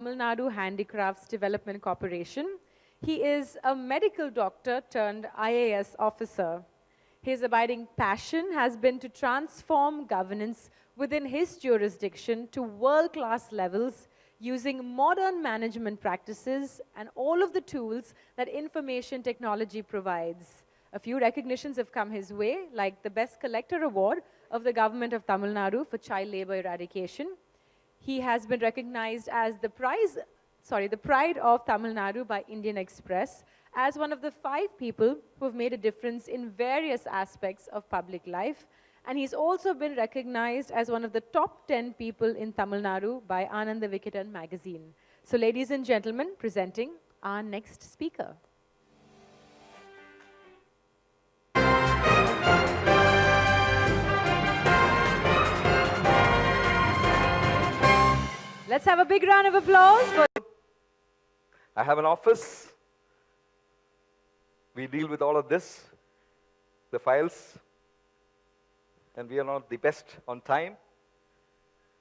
Tamil Nadu Handicrafts Development Corporation. He is a medical doctor turned IAS officer. His abiding passion has been to transform governance within his jurisdiction to world-class levels using modern management practices and all of the tools that information technology provides. A few recognitions have come his way, like the Best Collector Award of the Government of Tamil Nadu for child labor eradication. He has been recognized as the pride of Tamil Nadu by Indian Express as one of the 5 people who have made a difference in various aspects of public life. And he's also been recognized as one of the top 10 people in Tamil Nadu by Ananda Vikitan magazine. So ladies and gentlemen, presenting our next speaker. Let's have a big round of applause for... I have an office. We deal with all of this, the files, and we are not the best on time.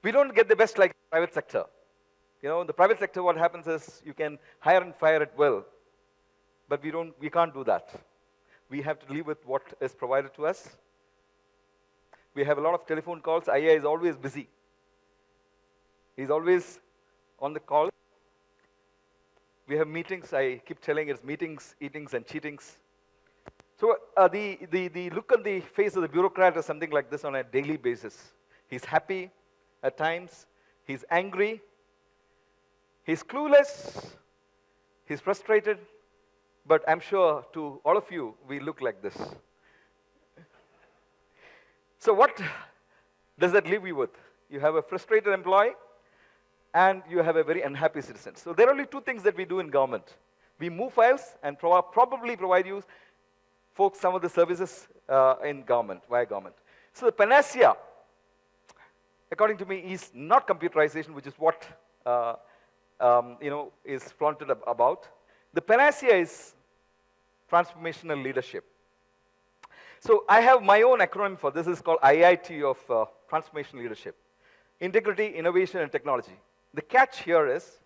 We don't get the best like the private sector. You know, in the private sector, what happens is you can hire and fire at will, but we can't do that. We have to live with what is provided to us. We have a lot of telephone calls. IA is always busy. He's always on the call. We have meetings. I keep telling it's meetings, eatings, and cheatings. So the look on the face of the bureaucrat is something like this on a daily basis. He's happy at times. He's angry. He's clueless. He's frustrated. But I'm sure to all of you, we look like this. So what does that leave you with? You have a frustrated employee, and you have a very unhappy citizen. So there are only 2 things that we do in government. We move files and probably provide you folks some of the services in government, via government. So the panacea, according to me, is not computerization, which is what is flaunted about. The panacea is transformational leadership. So I have my own acronym for this. Is called IIT of transformational leadership. Integrity, innovation, and technology. The catch here is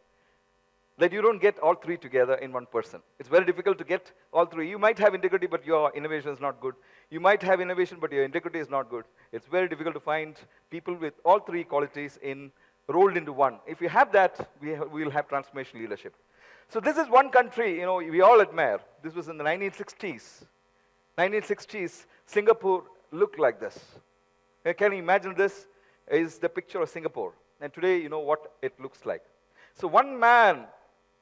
that you don't get all 3 together in one person. It's very difficult to get all 3. You might have integrity, but your innovation is not good. You might have innovation, but your integrity is not good. It's very difficult to find people with all 3 qualities rolled into one. If you have that, we will have transformational leadership. So this is one country, we all admire. This was in the 1960s. 1960s, Singapore looked like this. Can you imagine this? Is the picture of Singapore. And today, you know what it looks like. So one man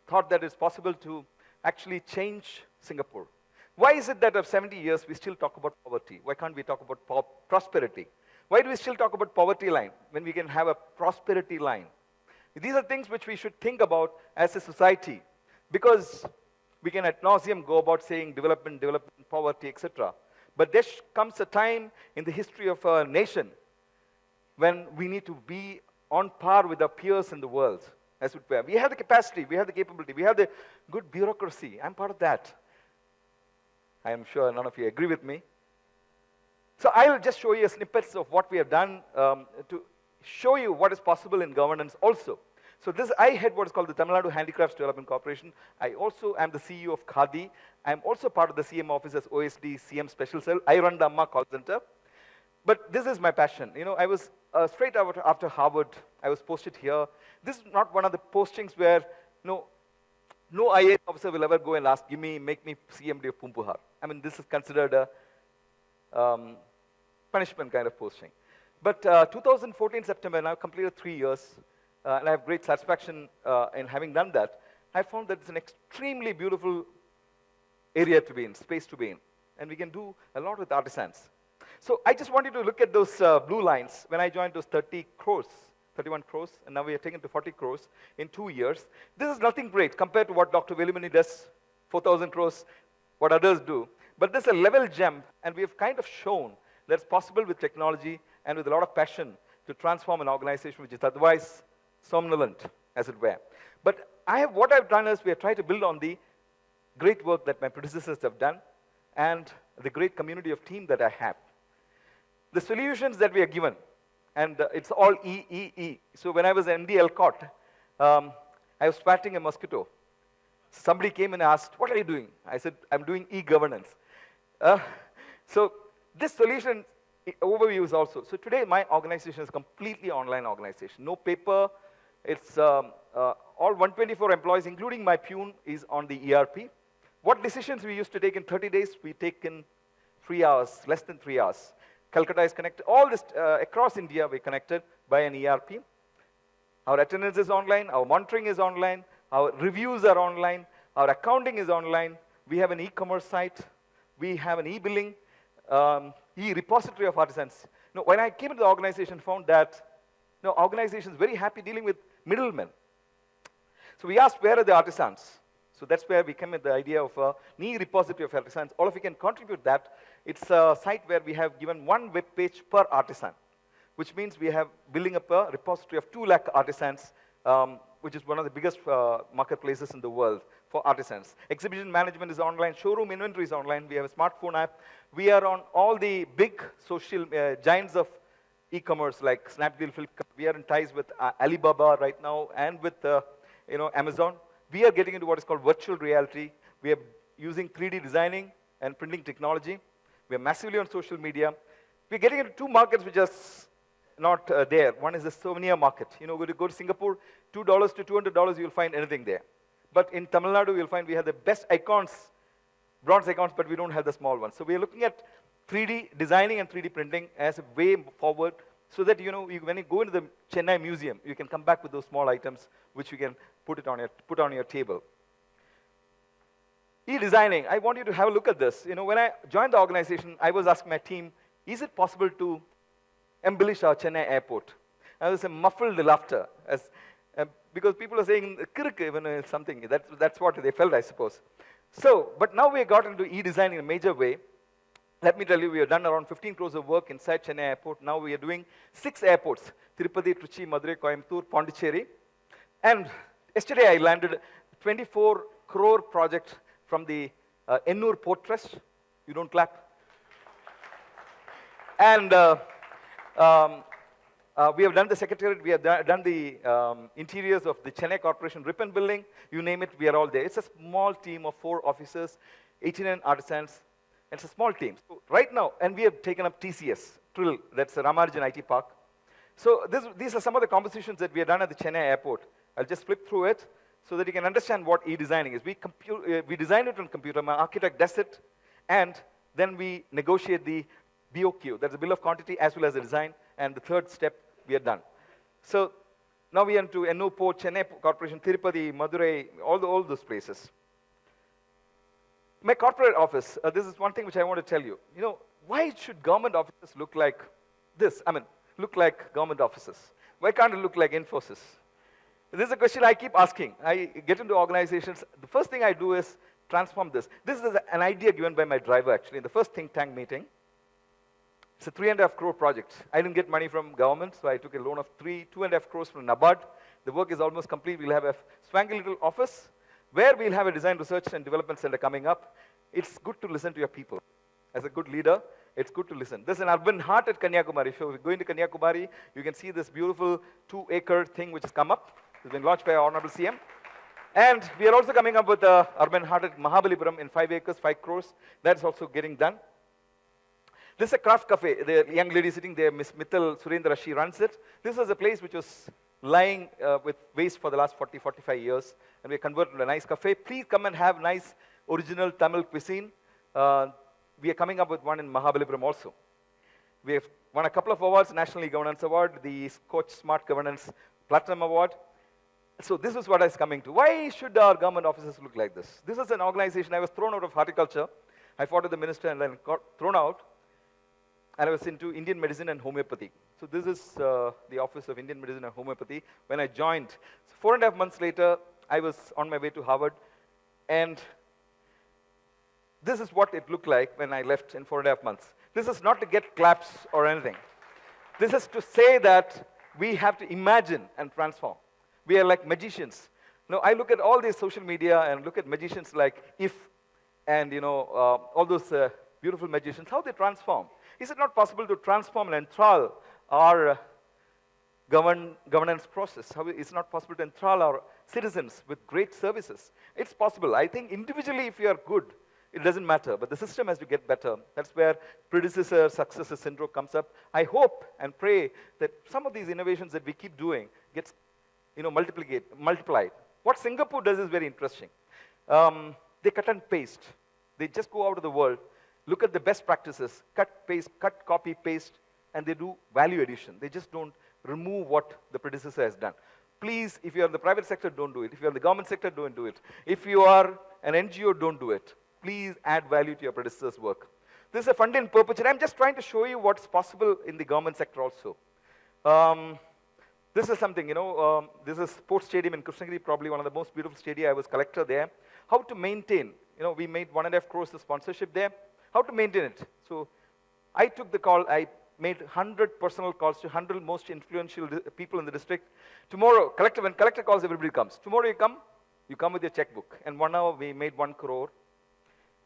thought that it's possible to actually change Singapore. Why is it that after 70 years, we still talk about poverty? Why can't we talk about prosperity? Why do we still talk about poverty line when we can have a prosperity line? These are things which we should think about as a society, because we can ad nauseum go about saying development, poverty, etc. But there comes a time in the history of a nation when we need to be on par with our peers in the world, as it were. We have the capacity, we have the capability, we have the good bureaucracy. I'm part of that. I am sure none of you agree with me. So I'll just show you snippets of what we have done to show you what is possible in governance also. So I head what is called the Tamil Nadu Handicrafts Development Corporation. I also am the CEO of Khadi. I'm also part of the CM office as OSD, CM Special Cell. I run the Amma call center. But this is my passion. I was straight after Harvard, I was posted here. This is not one of the postings where no IAS officer will ever go and ask, make me CMD of Pumpuhar. I mean, this is considered a punishment kind of posting. But 2014 September, now completed 3 years, and I have great satisfaction in having done that. I found that it's an extremely beautiful area to be in, space to be in. And we can do a lot with artisans. So I just wanted to look at those blue lines. When I joined, those 30 crores, 31 crores, and now we are taken to 40 crores in 2 years. This is nothing great compared to what Dr. Velimani does, 4,000 crores, what others do. But this is a level jump, and we have kind of shown that it's possible with technology and with a lot of passion to transform an organization which is otherwise somnolent, as it were. But what I've done is we have tried to build on the great work that my predecessors have done and the great community of team that I have. The solutions that we are given, and it's all EEE. So when I was MD Elcott, I was swatting a mosquito. Somebody came and asked, what are you doing? I said, I'm doing e-governance. So this solution overview is also, so today my organization is completely online organization. No paper, it's all 124 employees, including my pune, is on the ERP. What decisions we used to take in 30 days, we take in 3 hours, less than 3 hours. Calcutta is connected, all this, across India we're connected by an ERP. Our attendance is online, our monitoring is online, our reviews are online, our accounting is online, we have an e-commerce site, we have an e-billing, e-repository of artisans. Now, when I came into the organization, found that organization is very happy dealing with middlemen. So we asked, where are the artisans? So that's where we came with the idea of an e-repository of artisans. All of you can contribute that. It's a site where we have given one web page per artisan, which means we have building up a repository of 2 lakh artisans, which is one of the biggest marketplaces in the world for artisans. Exhibition management is online, showroom inventory is online, we have a smartphone app. We are on all the big social giants of e-commerce like Snapdeal, Flipkart. We are in ties with Alibaba right now and with Amazon. We are getting into what is called virtual reality. We are using 3D designing and printing technology. We are massively on social media. We're getting into 2 markets which are not there. One is the souvenir market. When you go to Singapore, $2 to $200, you'll find anything there. But in Tamil Nadu, you'll find we have the best icons, bronze icons, but we don't have the small ones. So we are looking at 3D designing and 3D printing as a way forward so that, when you go into the Chennai Museum, you can come back with those small items which you can put on your table. E-designing, I want you to have a look at this. When I joined the organization, I was asking my team, is it possible to embellish our Chennai airport? And there was a muffled laughter, because people are saying, kirk, something. That's what they felt, I suppose. So, but now we have got into e-design in a major way. Let me tell you, we have done around 15 crores of work inside Chennai airport. Now we are doing 6 airports, Tirupati, Trichy, Madurai, Coimbatore, Pondicherry. And yesterday I landed a 24 crore project from the Ennur Port Trust. You don't clap. And we have done the secretariat, we have done the interiors of the Chennai Corporation Ribbon Building, you name it, we are all there. It's a small team of 4 officers, 89 artisans. It's a small team. So right now, and we have taken up TCS, Trill, that's Ramanujan IT Park. So these are some of the compositions that we have done at the Chennai airport. I'll just flip through it so that you can understand what e-designing is. We design it on computer, my architect does it, and then we negotiate the BOQ, that's the bill of quantity, as well as the design, and the 3rd step we are done. So now we are into Ennur Port, Chennai Corporation, Tirupati, Madurai, all those places. My corporate office, this is one thing which I want to tell you. Why should government offices look like this? Look like government offices. Why can't it look like Infosys? This is a question I keep asking. I get into organizations. The first thing I do is transform this. This is an idea given by my driver, actually, in the first think tank meeting. It's a 3.5 crore project. I didn't get money from government, so I took a loan of 2.5 crores from NABARD. The work is almost complete. We'll have a swanky little office where we'll have a design research and development center coming up. It's good to listen to your people. As a good leader, it's good to listen. There's an urban heart at Kanyakumari. If you go into Kanyakumari, you can see this beautiful 2-acre thing which has come up. It's been launched by our Honorable CM. And we are also coming up with the urban heart at Mahabalipuram in 5 acres, 5 crores. That's also getting done. This is a craft cafe. The young lady sitting there, Miss Mithal Surendra, she runs it. This was a place which was lying with waste for the last 40, 45 years. And we converted to a nice cafe. Please come and have nice original Tamil cuisine. We are coming up with one in Mahabalipuram also. We have won a couple of awards, National E-Governance Award, the Scotch Smart Governance Platinum Award. So this is what I was coming to. Why should our government offices look like this? This is an organization, I was thrown out of horticulture. I fought with the minister and then got thrown out. And I was into Indian medicine and homeopathy. So this is the Office of Indian Medicine and Homeopathy. When I joined, so 4.5 months later, I was on my way to Harvard. And this is what it looked like when I left in 4.5 months. This is not to get claps or anything. This is to say that we have to imagine and transform. We are like magicians. Now, I look at all these social media and look at magicians like If and all those beautiful magicians, how they transform. Is it not possible to transform and enthrall our governance process, how it's not possible to enthrall our citizens with great services. It's possible. I think individually, if you are good, it doesn't matter, but the system has to get better. That's where predecessor, successor syndrome comes up. I hope and pray that some of these innovations that we keep doing gets, multiplied. What Singapore does is very interesting. They cut and paste. They just go out of the world, look at the best practices, cut, paste, cut, copy, paste, and they do value addition. They just don't remove what the predecessor has done. Please, if you are in the private sector, don't do it. If you are in the government sector, don't do it. If you are an NGO, don't do it. Please add value to your predecessor's work. This is a fund in perpetuity. I'm just trying to show you what's possible in the government sector also. This is something, this is sports stadium in Krishnagiri, probably one of the most beautiful stadia. I was collector there. How to maintain, we made 1.5 crores of sponsorship there. How to maintain it? So I took the call. I made 100 personal calls to 100 most influential people in the district. Tomorrow, when collector calls, everybody comes. Tomorrow you come with your checkbook. And 1 hour, we made 1 crore.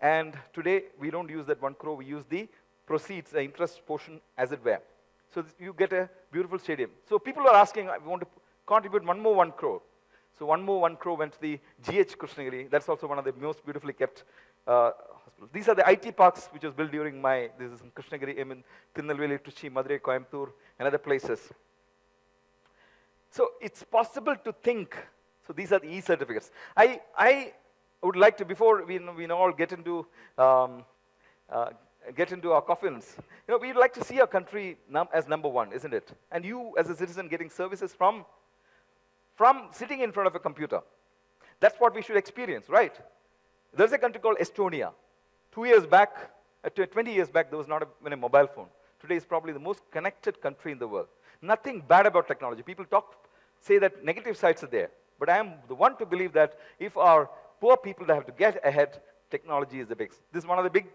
And today, we don't use that 1 crore. We use the proceeds, the interest portion, as it were. So you get a beautiful stadium. So people are asking, we want to contribute 1 crore. So 1 crore went to the GH Krishnagiri. That's also one of the most beautifully kept hospitals. These are the IT parks which was built during this is in Krishnagiri, in Tirunelveli, Trichy, Madurai, Coimbatore, and other places. So it's possible to think. So these are the e-certificates. I would like to, before we all get into our coffins, we'd like to see our country as number one, isn't it? And you, as a citizen, getting services from sitting in front of a computer. That's what we should experience, right? There's a country called Estonia. 20 years back, there was not even a mobile phone. Today is probably the most connected country in the world. Nothing bad about technology. People say that negative sides are there. But I am the one to believe that if our poor people have to get ahead, technology is the big. This is one of the big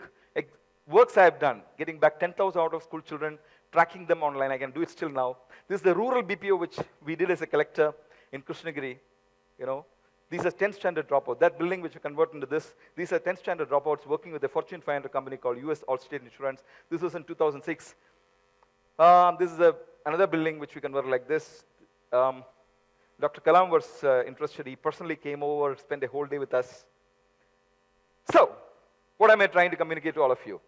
works I have done, getting back 10,000 out of school children, tracking them online. I can do it still now. This is the rural BPO which we did as a collector in Krishnagiri. These are 10th standard dropouts. That building which we convert into this, these are 10th standard dropouts working with a Fortune 500 company called US Allstate Insurance. This was in 2006. This is another building which we converted like this. Dr. Kalam was interested. He personally came over, spent a whole day with us. So, what am I trying to communicate to all of you?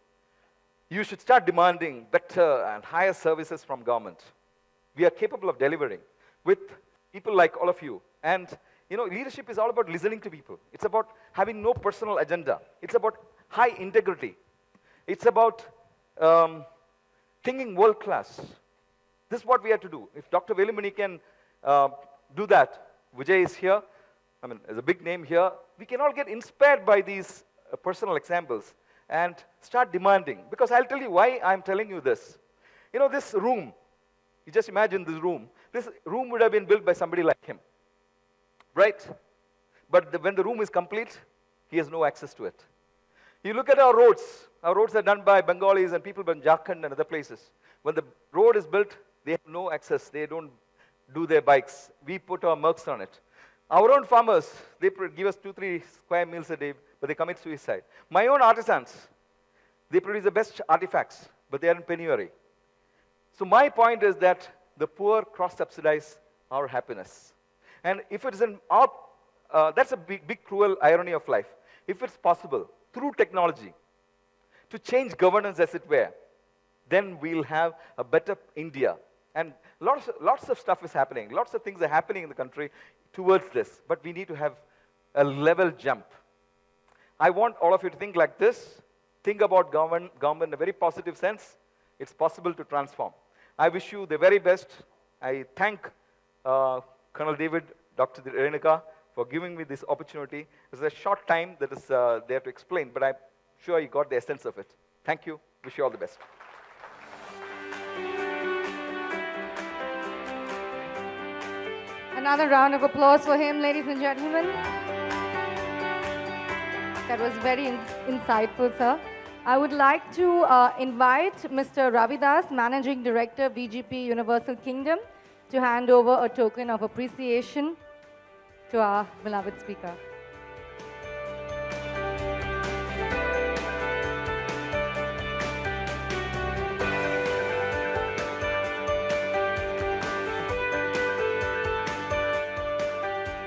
You should start demanding better and higher services from government. We are capable of delivering with people like all of you. And leadership is all about listening to people. It's about having no personal agenda. It's about high integrity. It's about thinking world class. This is what we have to do. If Dr. Velumani can do that, Vijay is here, as a big name here, we can all get inspired by these personal examples and start demanding. Because I'll tell you why I'm telling you this. This room, you just imagine this room. This room would have been built by somebody like him. Right? But when the room is complete, he has no access to it. You look at our roads. Our roads are done by Bengalis and people from Jharkhand and other places. When the road is built, they have no access. They don't do their bikes. We put our mercs on it. Our own farmers, they give us 2-3 square meals a day, but they commit suicide. My own artisans, they produce the best artifacts, but they are in penury. So my point is that the poor cross-subsidize our happiness. And if it is that's a big cruel irony of life. If it's possible, through technology, to change governance as it were, then we'll have a better India. And lots of stuff is happening. Lots of things are happening in the country towards this. But we need to have a level jump. I want all of you to think like this. Think about government in a very positive sense. It's possible to transform. I wish you the very best. I thank Colonel David, Dr. Renuka, for giving me this opportunity. It's a short time that is there to explain, but I'm sure you got the essence of it. Thank you. Wish you all the best. Another round of applause for him, ladies and gentlemen. That was very insightful, sir. I would like to invite Mr. Ravidas, Managing Director, VGP Universal Kingdom, to hand over a token of appreciation to our beloved speaker.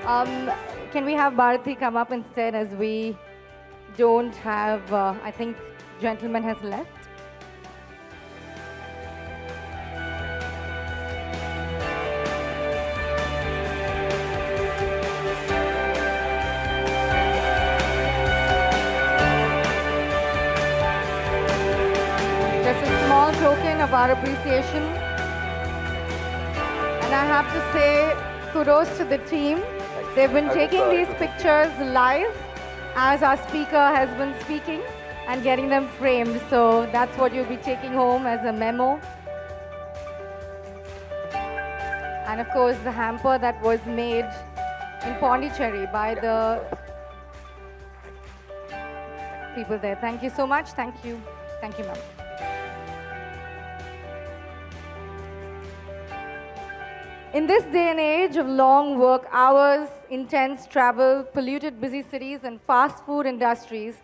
Can we have Bharati come up instead, as we don't have, I think gentleman has left. Just a small token of our appreciation. And I have to say kudos to the team. They've been taking these pictures live as our speaker has been speaking and getting them framed. So that's what you'll be taking home as a memo. And of course, the hamper that was made in Pondicherry by the people there. Thank you so much. Thank you. Thank you, ma'am. In this day and age of long work hours, intense travel, polluted busy cities, and fast food industries,